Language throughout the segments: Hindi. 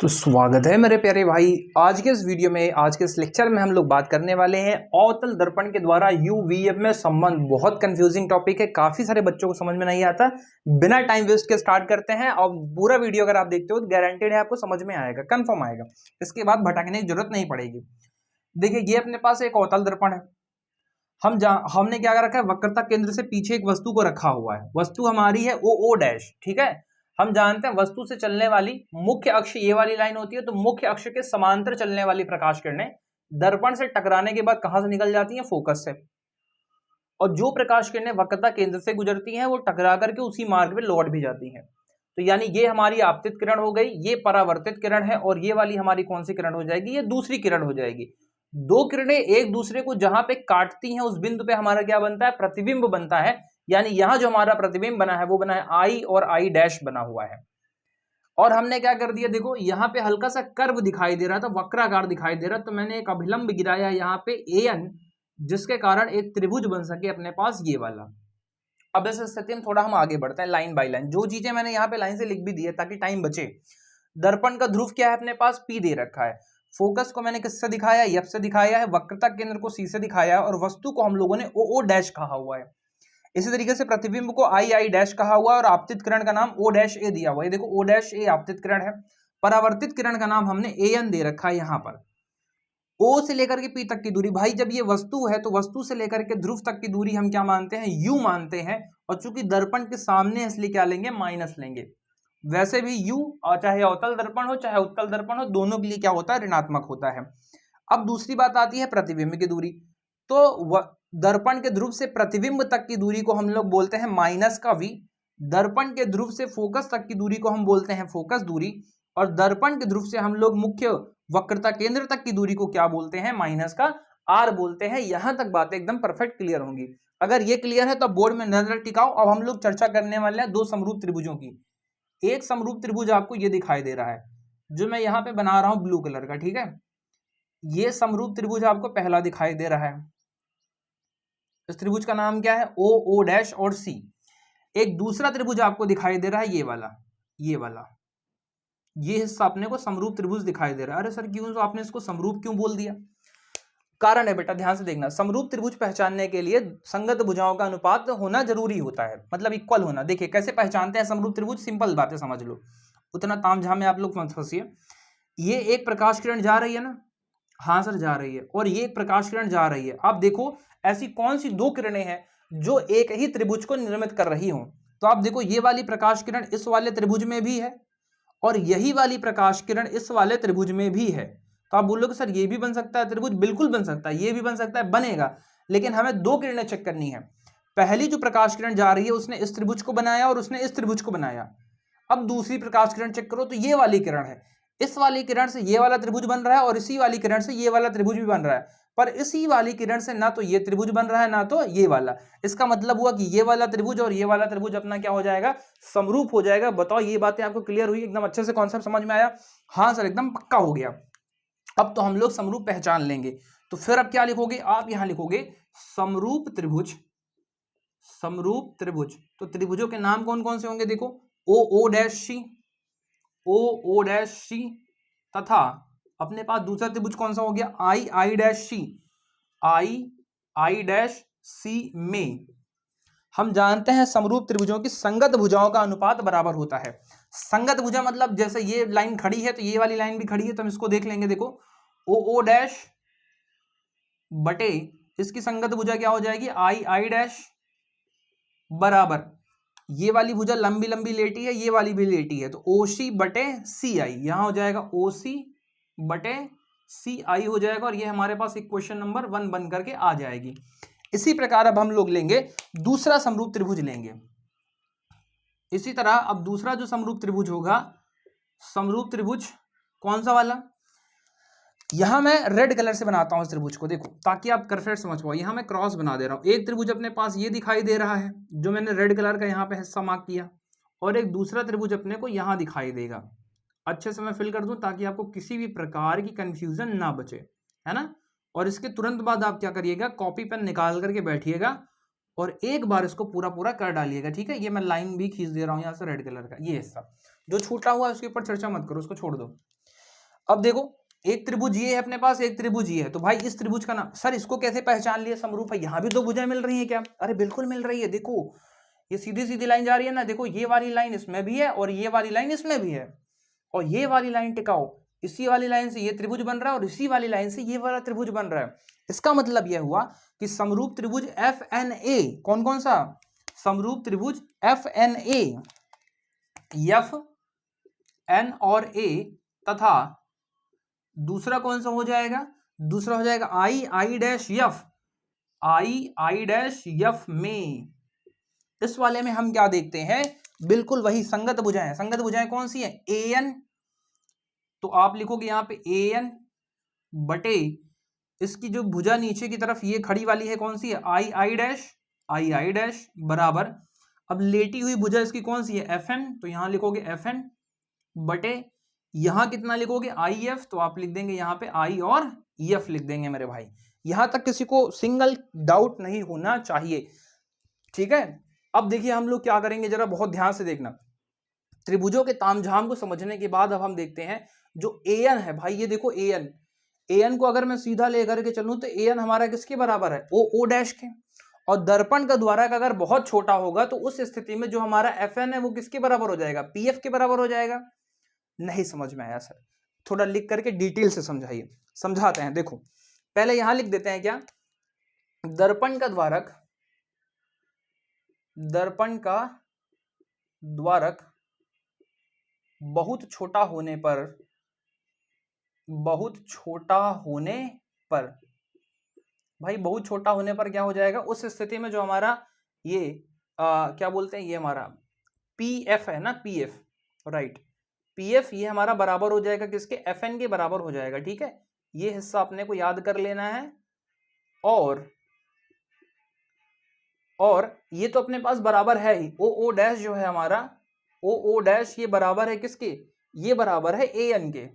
तो स्वागत है मेरे प्यारे भाई। आज के इस वीडियो में, आज के इस लेक्चर में हम लोग बात करने वाले हैं अवतल दर्पण के द्वारा UVF में संबंध। बहुत कंफ्यूजिंग टॉपिक है, काफी सारे बच्चों को समझ में नहीं आता। बिना टाइम वेस्ट के स्टार्ट करते हैं और पूरा वीडियो अगर आप देखते हो तो गारंटेड है आपको समझ में आएगा, कंफर्म आएगा। इसके बाद भटकने की जरूरत नहीं पड़ेगी। देखिए, ये अपने पास एक अवतल दर्पण है। हमने क्या रखा है, वक्रता केंद्र से पीछे एक वस्तु को रखा हुआ है। वस्तु हमारी है OO डैश, ठीक है। हम जानते हैं वस्तु से चलने वाली मुख्य अक्ष ये वाली लाइन होती है, तो मुख्य अक्ष के समांतर चलने वाली प्रकाश किरणें दर्पण से टकराने के बाद कहां से निकल जाती हैं, फोकस से। और जो प्रकाश किरणें वक्रता केंद्र से गुजरती हैं वो टकरा करके उसी मार्ग पे लौट भी जाती हैं। तो यानी ये हमारी आपतित किरण हो गई, ये परावर्तित किरण है, और ये वाली हमारी कौन सी किरण हो जाएगी, ये दूसरी किरण हो जाएगी। दो किरणें एक दूसरे को जहां पे काटती हैं उस बिंदु पे हमारा क्या बनता है, प्रतिबिंब बनता है। यानी यहां जो हमारा प्रतिबिंब बना है वो बना है I और I डैश बना हुआ है। और हमने क्या कर दिया, देखो यहाँ पे हल्का सा कर्व दिखाई दे रहा था, वक्राकार दिखाई दे रहा, तो मैंने एक अभिलंब गिराया यहाँ पे AN, जिसके कारण एक त्रिभुज बन सके अपने पास ये वाला। अब इस स्थिति में थोड़ा हम आगे बढ़ते हैं लाइन बाय लाइन। जो चीजें मैंने यहाँ पे लाइन से लिख भी दी है ताकि टाइम बचे। दर्पण का ध्रुव क्या है अपने पास, P दे रखा है। फोकस को मैंने किससे दिखाया, F से दिखाया है। वक्रता केंद्र को C से दिखाया है, और वस्तु को हम लोगों ने OO डैश कहा हुआ है। इसी तरीके से प्रतिबिंब को I डैश कहा हुआ है, और आपतित किरण का नाम O डैश A दिया हुआ है। देखो O डैश A आपतित किरण है। परावर्तित किरण का नाम हमने AN दे रखा है यहाँ पर। O से लेकर के P तक की दूरी, भाई जब ये वस्तु है तो वस्तु से लेकर के ध्रुव तक की दूरी हम क्या मानते हैं, U मानते हैं। और चूंकि दर्पण के सामने इसलिए क्या लेंगे, माइनस लेंगे। वैसे भी U, और चाहे अवतल दर्पण हो चाहे उत्तल दर्पण हो, दोनों के लिए क्या होता है, ऋणात्मक होता है। अब दूसरी बात आती है प्रतिबिंब की दूरी। तो दर्पण के ध्रुव से प्रतिबिंब तक की दूरी को हम लोग बोलते हैं माइनस का V। दर्पण के ध्रुव से फोकस तक की दूरी को हम बोलते हैं फोकस दूरी। और दर्पण के ध्रुव से हम लोग मुख्य वक्रता केंद्र तक की दूरी को क्या बोलते हैं, माइनस का R बोलते हैं। यहां तक बातें एकदम परफेक्ट क्लियर होंगी। अगर ये क्लियर है तो बोर्ड में नजर टिकाओ। अब हम लोग चर्चा करने वाले हैं दो समरूप त्रिभुजों की। एक समरूप त्रिभुज आपको ये दिखाई दे रहा है, जो मैं यहाँ पे बना रहा हूं ब्लू कलर का, ठीक है। ये समरूप त्रिभुज आपको पहला दिखाई दे रहा है। इस त्रिभुज का नाम क्या है, OO डैश और C। एक दूसरा त्रिभुज आपको दिखाई दे रहा है ये वाला, ये वाला। ये हिस्सा अपने को समरूप त्रिभुज दिखाई दे रहा है। अरे सर क्यों, तो आपने इसको समरूप क्यों बोल दिया? कारण है बेटा, ध्यान से देखना। समरूप त्रिभुज पहचानने के लिए संगत भुजाओं का अनुपात होना जरूरी होता है, मतलब इक्वल होना। देखिए कैसे पहचानते हैं समरूप त्रिभुज, सिंपल बातें समझ लो, उतना तामझाम में आप लोग मत फंसिए। ये एक प्रकाश किरण जा रही है ना, हाँ सर जा रही है, और ये एक प्रकाश किरण जा रही है। आप देखो ऐसी कौन सी दो किरणें हैं जो एक ही त्रिभुज को निर्मित कर रही हों। तो आप देखो ये वाली प्रकाश किरण इस वाले त्रिभुज में भी है, और यही वाली प्रकाश किरण इस वाले त्रिभुज में भी है। तो आप बोलोगे सर ये भी बन सकता है त्रिभुज, बिल्कुल बन सकता है, ये भी बन सकता है, बनेगा। लेकिन हमें दो किरणें चेक करनी है। पहली जो प्रकाश किरण जा रही है उसने इस त्रिभुज को बनाया और उसने इस त्रिभुज को बनाया। अब दूसरी प्रकाश किरण चेक करो, तो ये वाली किरण है, इस वाली किरण से ये वाला त्रिभुज बन रहा है, और इसी वाली किरण से ये वाला त्रिभुज भी बन रहा है। पर इसी वाली किरण से ना तो ये त्रिभुज बन रहा है ना तो ये वाला। इसका मतलब हुआ कि ये वाला त्रिभुज और ये वाला त्रिभुज अपना क्या हो जाएगा, समरूप हो जाएगा। बताओ ये बातें आपको क्लियर हुई, एकदम अच्छे से कॉन्सेप्ट समझ में आया? हाँ सर एकदम पक्का हो गया। अब तो हम लोग समरूप पहचान लेंगे। तो फिर अब क्या लिखोगे, आप यहां लिखोगे समरूप त्रिभुज। समरूप त्रिभुज, तो त्रिभुजों के नाम कौन कौन से होंगे, देखो OO dash C, OO dash C, तथा अपने पास दूसरा त्रिभुज कौन सा हो गया, I dash C। I dash C में हम जानते हैं समरूप त्रिभुजों की संगत भुजाओं का अनुपात बराबर होता है। संगत भुजा मतलब जैसे ये लाइन खड़ी है तो ये वाली लाइन भी खड़ी है, तो हम इसको देख लेंगे। देखो OO डैश बटे इसकी संगत भुजा क्या हो जाएगी, I डैश बराबर ये वाली भुजा लंबी लंबी लेटी है, ये वाली भी लेटी है, तो OC बटे CI, यहां हो जाएगा OC बटे CI हो जाएगा। और ये हमारे पास इक्वेशन नंबर 1 बन करके आ जाएगी। इसी प्रकार अब हम लोग लेंगे दूसरा समरूप त्रिभुज लेंगे। इसी तरह अब दूसरा जो समरूप त्रिभुज होगा, समरूप त्रिभुज कौन सा वाला, यहां मैं रेड कलर से बनाता हूं इस त्रिभुज को, देखो ताकि आप परफेक्ट समझ पाओ। यहां मैं क्रॉस बना दे रहा हूं। एक त्रिभुज अपने पास ये दिखाई दे रहा है जो मैंने रेड कलर का यहां पे हिस्सा मार्क किया, और एक दूसरा त्रिभुज अपने को यहां दिखाई देगा। अच्छे से मैं फिल कर दूं ताकि आपको किसी भी प्रकार की कंफ्यूजन ना बचे, है ना। और इसके तुरंत बाद आप क्या करिएगा, कॉपी पेन निकाल करके बैठिएगा और एक बार इसको पूरा पूरा कर डालिएगा, ठीक है। ये मैं लाइन भी खींच दे रहा हूं यहां से रेड कलर का, ये हिस्सा जो छूटा हुआ है उसके ऊपर चर्चा मत करो, उसको छोड़ दो। अब देखो एक त्रिभुज ये है अपने पास, एक त्रिभुज ये है, तो भाई इस त्रिभुज का नाम, सर इसको कैसे पहचान लिया समरूप है? यहां भी दो भुजाएं मिल रही हैं क्या? अरे बिल्कुल मिल रही है, देखो ये सीधी सीधी लाइन जा रही है ना, देखो ये वाली लाइन इसमें भी है और ये वाली लाइन इसमें भी है, और ये वाली लाइन टिकाओ, इसी वाली लाइन से ये त्रिभुज बन रहा है और इसी वाली लाइन से ये वाला त्रिभुज बन रहा है। इसका मतलब यह हुआ कि समरूप त्रिभुज एफ एन ए, कौन कौन सा? समरूप त्रिभुज F N A, F N और ए, तथा दूसरा कौन सा हो जाएगा? दूसरा हो जाएगा I I dash F, I I dash F में। इस वाले में हम क्या देखते हैं? बिल्कुल वही संगत भुजाएं। संगत भुजाएं कौन सी है? ए एन, तो आप लिखोगे यहां पे ए एन बटे इसकी जो भुजा नीचे की तरफ ये खड़ी वाली है कौन सी है? आई I dash, I I dash बराबर, अब लेटी हुई भुजा इसकी कौन सी है? एफ एन, तो यहां लिखोगे एफ एन बटे यहां कितना लिखोगे? आई एफ, तो आप लिख देंगे यहां पे आई और एफ लिख देंगे मेरे भाई। यहां तक किसी को सिंगल डाउट नहीं होना चाहिए, ठीक है। अब देखिए हम लोग क्या करेंगे, जरा बहुत ध्यान से देखना। त्रिभुजों के तामझाम को समझने के बाद अब हम देखते हैं जो एन है भाई, ये देखो एन, एन को अगर मैं सीधा लेकर के चलूं तो एन हमारा किसके बराबर है? ओ ओ डैश के। और दर्पण का द्वारक अगर बहुत छोटा होगा तो उस स्थिति में जो हमारा एफ एन है वो किसके बराबर हो जाएगा? पी एफ के बराबर हो जाएगा। नहीं समझ में आया सर? थोड़ा लिख करके डिटेल से समझाइए। समझाते हैं, देखो पहले यहां लिख देते हैं क्या? दर्पण का द्वारक, दर्पण का द्वारक बहुत छोटा होने पर, बहुत छोटा होने पर, भाई बहुत छोटा होने पर क्या हो जाएगा? उस स्थिति में जो हमारा ये क्या बोलते हैं, ये हमारा पी एफ है ना, P F, right, P F ये हमारा बराबर हो जाएगा किसके? एफ एन के बराबर हो जाएगा, ठीक है। ये हिस्सा अपने को याद कर लेना है। और ये तो अपने पास बराबर है ही, ओ ओ डैश जो है हमारा, ओ ओ डैश ये बराबर है किसके? ये बराबर है ए एन के,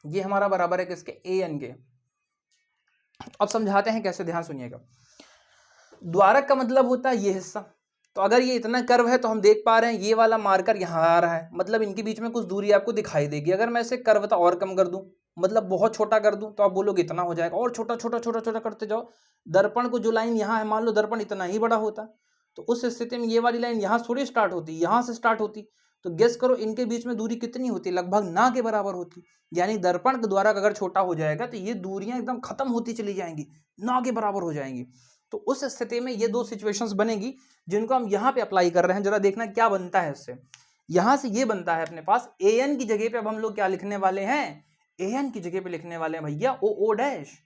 ये हमारा बराबर है किसके? ए एन के। अब समझाते हैं कैसे, ध्यान सुनिएगा। द्वारक का मतलब होता है ये हिस्सा, तो अगर ये इतना कर्व है तो हम देख पा रहे हैं ये वाला मार्कर यहाँ आ रहा है, मतलब इनके बीच में कुछ दूरी आपको दिखाई देगी। अगर मैं इसे कर्वता और कम कर दूं, मतलब बहुत छोटा कर दूं, तो आप बोलोगे इतना हो जाएगा, और छोटा छोटा छोटा छोटा करते जाओ। दर्पण को जो लाइन यहाँ है, मान लो दर्पण इतना ही बड़ा होता, तो उस स्थिति में ये वाली लाइन यहाँ थोड़ी स्टार्ट होती, यहाँ से स्टार्ट होती, तो गेस करो इनके बीच में दूरी कितनी होती? लगभग ना के बराबर होती। यानी दर्पण का द्वारक अगर छोटा हो जाएगा तो ये दूरियां एकदम खत्म होती चली जाएंगी, ना के बराबर हो जाएंगी। तो उस स्थिति में ये दो सिचुएशंस बनेगी जिनको हम यहाँ पे अप्लाई कर रहे हैं। जरा देखना क्या बनता है इससे। यहां से ये बनता है अपने पास ए एन की जगह पे अब हम लोग क्या लिखने वाले हैं? ए एन की जगह पे लिखने वाले हैं भैया ओ ओ डैश,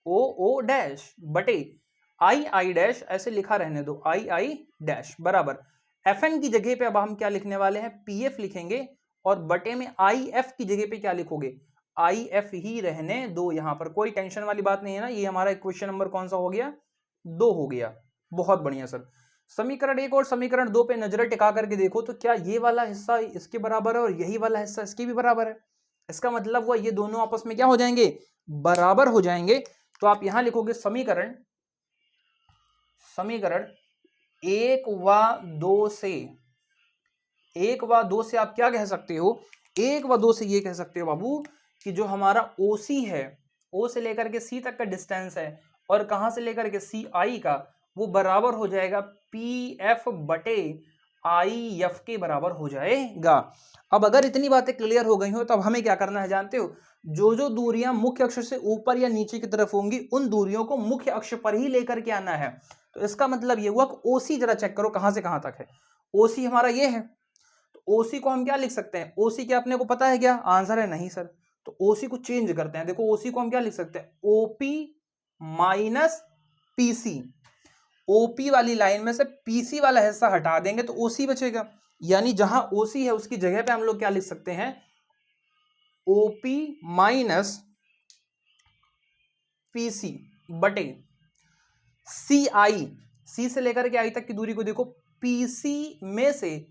ओ ओ डैश बटे आई आई डैश, ऐसे लिखा रहने दो, आई आई डैश बराबर एफ एन की जगह पे अब हम क्या लिखने वाले हैं? पी एफ लिखेंगे, और बटे में आई एफ की जगह पे क्या लिखोगे? आई एफ ही रहने दो। यहां पर कोई टेंशन वाली बात नहीं है ना। ये हमारा क्वेश्चन नंबर कौन सा हो गया? 2 हो गया। बहुत बढ़िया सर। समीकरण 1 और समीकरण 2 पे नजर टिका करके देखो तो क्या ये वाला हिस्सा इसके बराबर है और यही वाला हिस्सा इसके भी बराबर है? इसका मतलब हुआ ये दोनों आपस में क्या हो जाएंगे? बराबर हो जाएंगे। तो आप यहां लिखोगे समीकरण, समीकरण 1 व 2 से, 1 व 2 से आप क्या कह सकते हो? 1 व 2 से ये कह सकते हो बाबू कि जो हमारा OC है, O से लेकर के C तक का डिस्टेंस है, और कहां से लेकर के CI का, वो बराबर हो जाएगा PF बटे IF के बराबर हो जाएगा। अब अगर इतनी बातें क्लियर हो गई हो तो अब हमें क्या करना है जानते हो? जो जो दूरियां मुख्य अक्ष से ऊपर या नीचे की तरफ होंगी उन दूरियों को मुख्य अक्ष पर ही लेकर के आना है। तो इसका मतलब ये हुआ कि OC जरा चेक करो कहां से कहां तक है। OC हमारा ये है, तो OC को हम क्या लिख सकते हैं? OC क्या अपने को पता है क्या? आंसर है नहीं सर। तो OC को चेंज करते हैं। देखो OC को हम क्या लिख सकते हैं? OP minus PC। OP वाली लाइन में से PC वाला हिस्सा हटा देंगे तो OC बचेगा। यानी जहां OC है उसकी जगह पे हम लोग क्या लिख सकते हैं? OP माइनस PC बटे CI, C से लेकर के I तक की दूरी को देखो, PC में से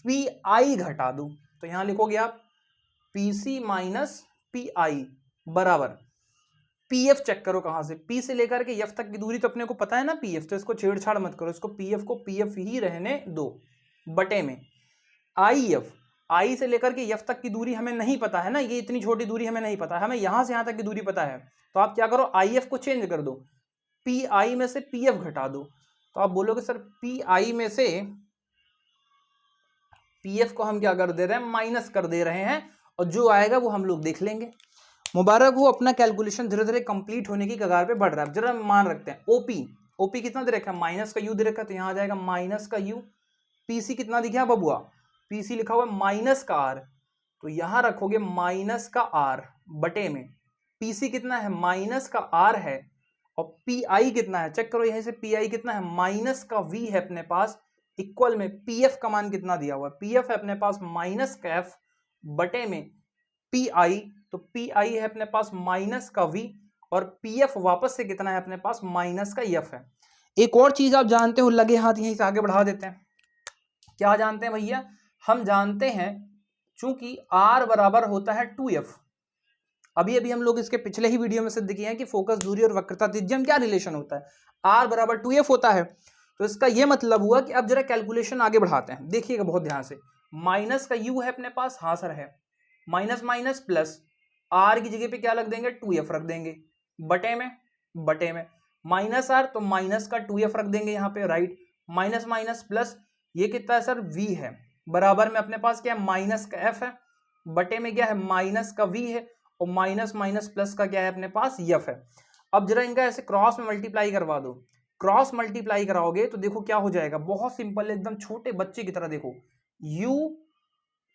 PI घटा दो, तो यहां लिखोगे आप PC माइनस PI बराबर PF चेक करो कहां से, P से लेकर के F तक की दूरी तो अपने को पता है ना PF, तो इसको छेड़छाड़ मत करो, इसको PF को PF ही रहने दो, बटे में IF, आई से लेकर के एफ तक की दूरी हमें नहीं पता है ना, ये इतनी छोटी दूरी हमें नहीं पता है, हमें यहां से यहां तक की दूरी पता है। तो आप क्या करो, आई एफ को चेंज कर दो, पी आई में से पी एफ घटा दो। तो आप बोलोगे सर पी आई में से पी एफ को हम क्या कर दे रहे हैं, माइनस कर दे रहे हैं, और जो आएगा वो हम लोग देख लेंगे। मुबारक हो, अपना कैलकुलेशन धीरे धीरे कंप्लीट होने की कगार पे बढ़ रहा है। जरा मान रखते हैं ओपी, ओपी कितना दे रखा है, माइनस का यू दे रखा है, तो यहां आ जाएगा माइनस का यू। पीसी कितना दिखा बबुआ, पीसी लिखा हुआ है माइनस का आर, तो यहां रखोगे माइनस का आर बटे में पीसी कितना है, माइनस का आर है, और पी आई कितना है, चेक करो यहीं से, पी आई कितना है, माइनस का वी है अपने पास, इक्वल में पी एफ का मान कितना दिया हुआ है, पी एफ है अपने पास माइनस का एफ बटे में पी आई, तो पी आई है अपने पास माइनस का वी, और पी एफ वापस से कितना है अपने पास, माइनस का एफ है। एक और चीज आप जानते हो, लगे हाथ यहीं से आगे बढ़ा देते हैं, क्या जानते हैं भैया, हम जानते हैं चूंकि R बराबर होता है 2f, अभी अभी हम लोग इसके पिछले ही वीडियो में सिद्ध किए हैं कि फोकस दूरी और वक्रता त्रिज्या में क्या रिलेशन होता है, R बराबर 2f होता है। तो इसका यह मतलब हुआ कि अब जरा कैलकुलेशन आगे बढ़ाते हैं, देखिएगा बहुत ध्यान से, माइनस का u है अपने पास, हाँ सर है, माइनस माइनस प्लस, R की जगह पे क्या रख देंगे, 2f रख देंगे, बटे में माइनस आर, तो माइनस का 2f रख देंगे यहाँ पे, राइट, माइनस माइनस प्लस, ये कितना है सर, v है, बराबर में अपने पास क्या है, माइनस का f है, बटे में क्या है, माइनस का v है, और माइनस माइनस प्लस का क्या है अपने पास, f है। अब जरा इनका ऐसे क्रॉस में मल्टीप्लाई करवा दो, क्रॉस मल्टीप्लाई कराओगे तो देखो क्या हो जाएगा, बहुत सिंपल, एकदम छोटे बच्चे की तरह, देखो u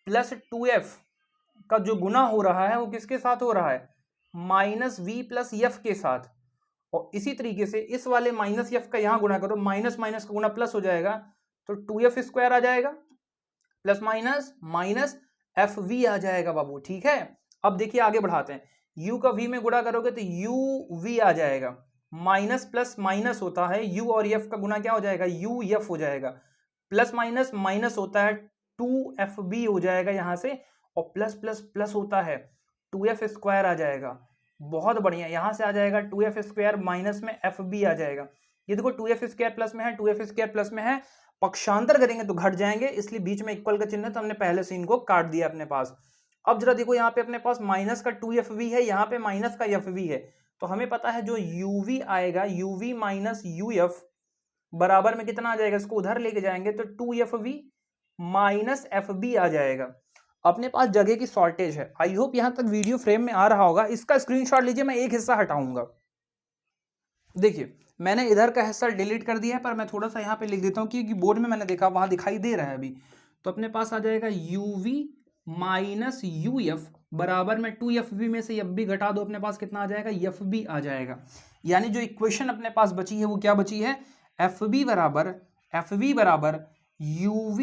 प्लस 2f का जो गुना हो रहा है वो किसके साथ हो रहा है, माइनस v प्लस f के साथ, और इसी तरीके से इस वाले माइनस एफ का यहां गुना करो, माइनस माइनस का गुना प्लस हो जाएगा, तो 2f स्क्वायर आ जाएगा, plus minus minus F V आ जाएगा बाबू, ठीक है। अब देखिए आगे बढ़ाते हैं, u का v में गुणा करोगे तो u v आ जाएगा, माइनस प्लस माइनस होता है, u और f का गुना क्या हो जाएगा, u f हो जाएगा, प्लस माइनस माइनस होता है 2fb हो जाएगा यहां से, और प्लस प्लस प्लस होता है 2f स्क्वायर आ जाएगा, बहुत बढ़िया, यहां से आ जाएगा 2f स्क्वायर, माइनस में एफ बी आ जाएगा, ये देखो 2f स्क्वायर प्लस में है, 2f स्क्वायर प्लस में है, पक्षांतर करेंगे तो घट जाएंगे, इसलिए बीच में इक्वल का चिन्ह है, तो हमने पहले से इनको काट दिया अपने पास। अब जरा देखो यहाँ पे अपने पास माइनस का 2fv है, यहाँ पे माइनस का fv है, तो हमें पता है जो uv आएगा, uv माइनस uf बराबर में कितना आ जाएगा, इसको उधर लेके जाएंगे तो 2fv माइनस fb आ जाएगा। अपने पास जगह की शॉर्टेज है, आई होप यहां तक वीडियो फ्रेम में आ रहा होगा, इसका स्क्रीनशॉट लीजिए, मैं एक हिस्सा हटाऊंगा, देखिए मैंने इधर का हिस्सा डिलीट कर दिया है, पर मैं थोड़ा सा यहाँ पे लिख देता हूँ क्योंकि बोर्ड में मैंने देखा वहां दिखाई दे रहा है अभी, तो अपने पास आ जाएगा uv माइनस uf बराबर में 2fv में से fb घटा दो, अपने पास कितना आ जाएगा, fb आ जाएगा, यानी जो इक्वेशन अपने पास बची है वो क्या बची है, fb बराबर uv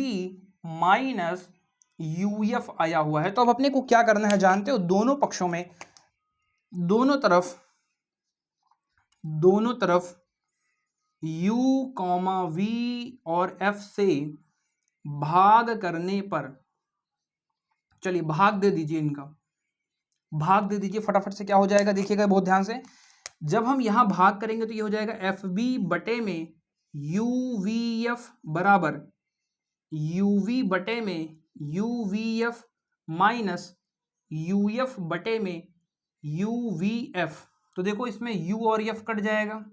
माइनस uf आया हुआ है। तो अब अपने को क्या करना है जानते हो, दोनों पक्षों में, दोनों तरफ u, v और f से भाग करने पर, चलिए भाग दे दीजिए, इनका भाग दे दीजिए फटाफट से, क्या हो जाएगा देखिएगा बहुत ध्यान से, जब हम यहां भाग करेंगे तो ये हो जाएगा fb बटे में uvf बराबर uv बटे में uvf माइनस uf बटे में uvf, तो देखो इसमें u और f कट जाएगा,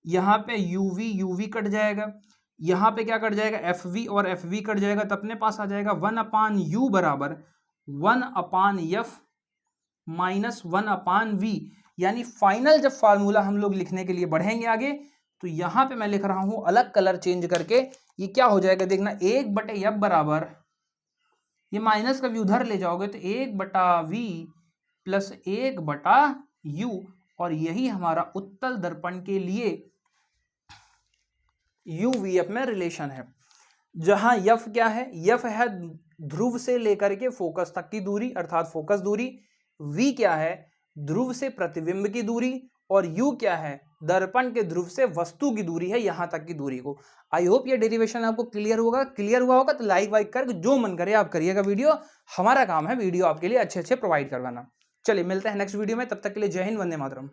यहाँ पे uv कट जाएगा, यहाँ पे क्या कट जाएगा, fv और fv कट जाएगा, तो अपने पास आ जाएगा 1/u बराबर 1/f माइनस 1/v, यानी फाइनल जब फार्मूला हम लोग लिखने के लिए बढ़ेंगे आगे, तो यहां पे मैं लिख रहा हूं अलग कलर चेंज करके, ये क्या हो जाएगा देखना, 1/f बराबर, ये माइनस का v उधर ले जाओगे तो 1/v प्लस 1/u, और यही हमारा उत्तल दर्पण के लिए uvf में रिलेशन है, जहां f क्या है, f है ध्रुव से लेकर के फोकस तक की दूरी अर्थात फोकस दूरी, v क्या है ध्रुव से प्रतिबिंब की दूरी, और u क्या है दर्पण के ध्रुव से वस्तु की दूरी है, यहां तक की दूरी को। आई होप ये डेरिवेशन आपको क्लियर हुआ होगा, तो लाइक वाइक कर जो मन करे आप करिएगा वीडियो, हमारा काम है वीडियो आपके लिए अच्छे अच्छे प्रोवाइड करवाना। चलिए मिलते हैं नेक्स्ट वीडियो में, तब तक के लिए जय हिंद, वंदे मातरम।